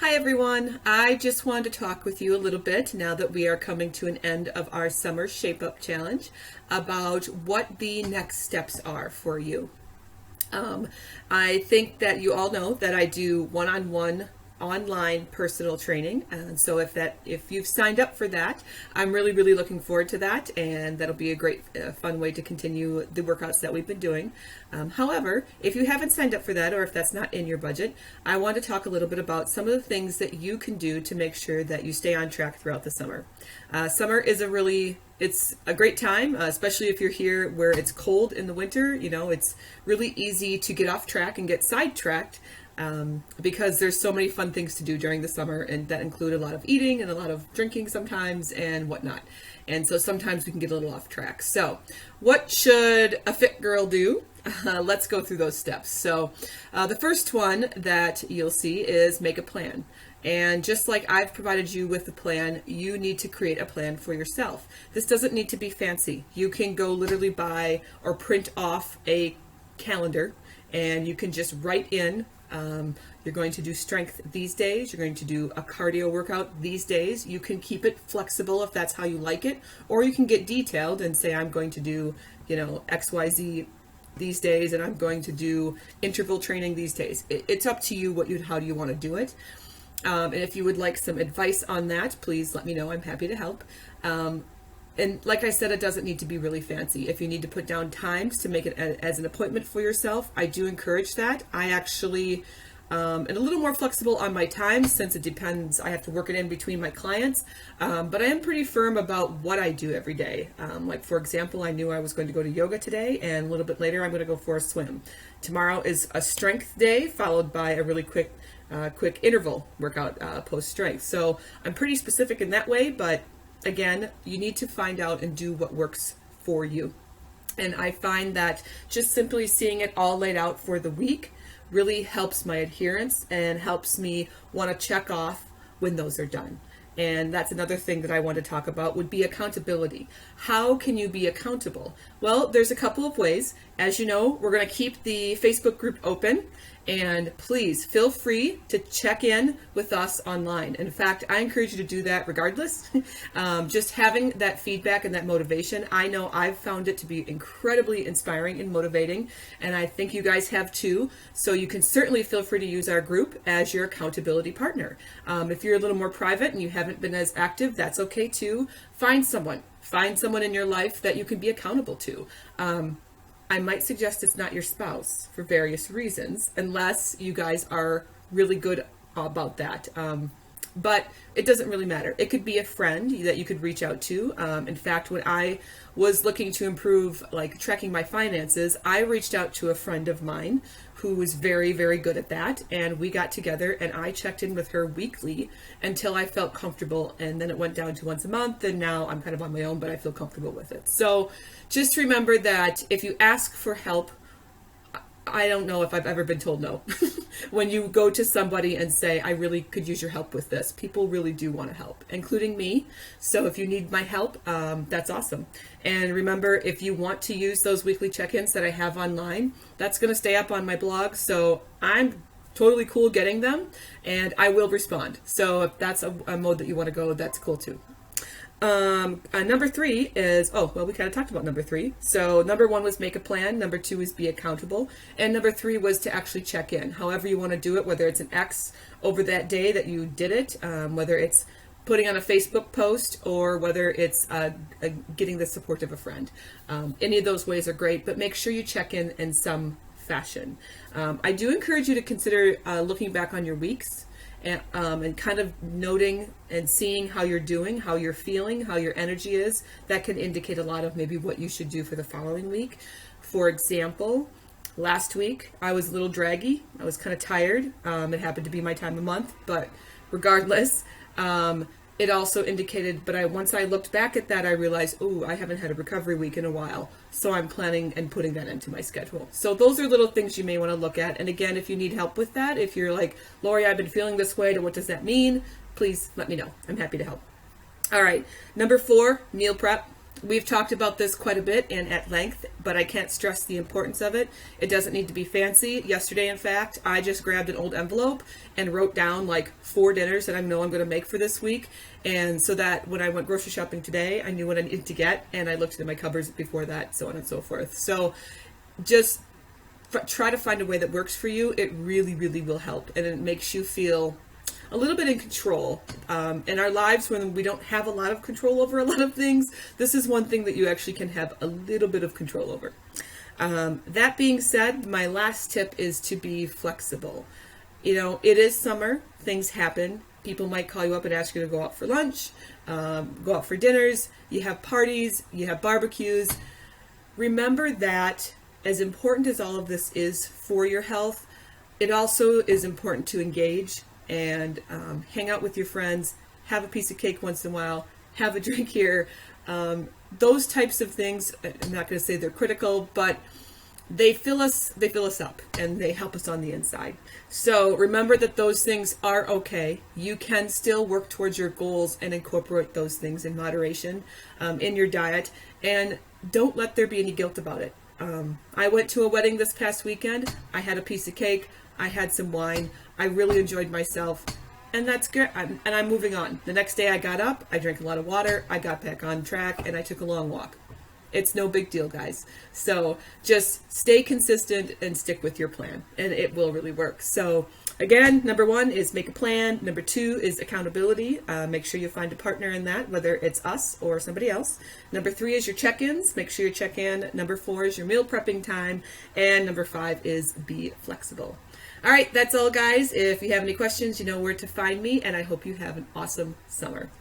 Hi everyone. I just wanted to talk with you a little bit now that we are coming to an end of our summer Shape Up Challenge about what the next steps are for you. Um, I think that you all know that I do one-on-one online personal training, and so if you've signed up for that, I'm really looking forward to that, and that'll be a great fun way to continue the workouts that we've been doing. However, if you haven't signed up for that, or if that's not in your budget, I want to talk a little bit about some of the things that you can do to make sure that you stay on track throughout the summer. Summer is it's a great time, especially if you're here where it's cold in the winter. You know, it's really easy to get off track and get sidetracked because there's so many fun things to do during the summer, and that include a lot of eating and a lot of drinking sometimes and whatnot. And so sometimes we can get a little off track. So what should a fit girl do? Let's go through those steps. So the first one that you'll see is make a plan. And just like I've provided you with a plan, you need to create a plan for yourself. This doesn't need to be fancy. You can go literally buy or print off a calendar, and you can just write in, you're going to do strength these days, you're going to do a cardio workout these days. You can keep it flexible if that's how you like it, or you can get detailed and say, I'm going to do, XYZ these days, and I'm going to do interval training these days. It's up to you how do you want to do it. And if you would like some advice on that, please let me know. I'm happy to help. And like I said, it doesn't need to be really fancy. If you need to put down times to make it as an appointment for yourself, I do encourage that. I actually am a little more flexible on my times since it depends. I have to work it in between my clients. But I am pretty firm about what I do every day. Like, for example, I knew I was going to go to yoga today, and a little bit later I'm going to go for a swim. Tomorrow is a strength day, followed by a really quick interval workout post-strength. So I'm pretty specific in that way, but again, you need to find out and do what works for you. And I find that just simply seeing it all laid out for the week really helps my adherence and helps me want to check off when those are done. And that's another thing that I want to talk about would be accountability. How can you be accountable? Well, there's a couple of ways. As you know, we're going to keep the Facebook group open, and please feel free to check in with us online. In fact, I encourage you to do that regardless. Just having that feedback and that motivation, I know I've found it to be incredibly inspiring and motivating, and I think you guys have too. So you can certainly feel free to use our group as your accountability partner. If you're a little more private and you haven't been as active, that's okay too. Find someone in your life that you can be accountable to. I might suggest it's not your spouse for various reasons, unless you guys are really good about that. But it doesn't really matter. It could be a friend that you could reach out to. In fact, when I was looking to improve, like tracking my finances, I reached out to a friend of mine who was very good at that. And we got together and I checked in with her weekly until I felt comfortable. And then it went down to once a month. And now I'm kind of on my own, but I feel comfortable with it. So just remember that if you ask for help, I don't know if I've ever been told no. When you go to somebody and say, I really could use your help with this, people really do want to help, including me. So if you need my help, that's awesome. And remember, if you want to use those weekly check-ins that I have online, that's going to stay up on my blog. So I'm totally cool getting them, and I will respond. So if that's a mode that you want to go, that's cool too. Number 3 is, we kind of talked about number 3. So number 1 was make a plan. Number 2 is be accountable. And number 3 was to actually check in. However you want to do it, whether it's an X over that day that you did it, whether it's putting on a Facebook post, or whether it's getting the support of a friend. Any of those ways are great, but make sure you check in some fashion. I do encourage you to consider looking back on your weeks, and kind of noting and seeing how you're doing, how you're feeling, how your energy is. That can indicate a lot of maybe what you should do for the following week. For example, last week I was a little draggy. I was kind of tired. It happened to be my time of month, but regardless, it also indicated, but once I looked back at that, I realized, I haven't had a recovery week in a while. So I'm planning and putting that into my schedule. So those are little things you may want to look at. And again, if you need help with that, if you're like, Lori, I've been feeling this way, what does that mean? Please let me know. I'm happy to help. All right. Number 4, meal prep. We've talked about this quite a bit and at length, but I can't stress the importance of it. It doesn't need to be fancy. Yesterday, in fact, I just grabbed an old envelope and wrote down like 4 dinners that I know I'm going to make for this week. And so that when I went grocery shopping today, I knew what I needed to get, and I looked in my cupboards before that, so on and so forth. So just try to find a way that works for you. It really, really will help, and it makes you feel a little bit in control. In our lives, when we don't have a lot of control over a lot of things, this is one thing that you actually can have a little bit of control over. That being said, my last tip is to be flexible. You know, it is summer, things happen. People might call you up and ask you to go out for lunch, go out for dinners, you have parties, you have barbecues. Remember that as important as all of this is for your health, it also is important to engage and hang out with your friends, have a piece of cake once in a while, have a drink here. Those types of things, I'm not going to say they're critical, but they fill us up and they help us on the inside. So remember that those things are okay. You can still work towards your goals and incorporate those things in moderation in your diet, and don't let there be any guilt about it. I went to a wedding this past weekend. I had a piece of cake. I had some wine. I really enjoyed myself, and that's good. I'm moving on. The next day I got up, I drank a lot of water, I got back on track, and I took a long walk. It's no big deal, guys. So just stay consistent and stick with your plan, and it will really work. So again, number 1 is make a plan. Number 2 is accountability. Make sure you find a partner in that, whether it's us or somebody else. Number 3 is your check-ins. Make sure you check in. Number 4 is your meal prepping time. And number 5 is be flexible. All right, that's all, guys. If you have any questions, you know where to find me, and I hope you have an awesome summer.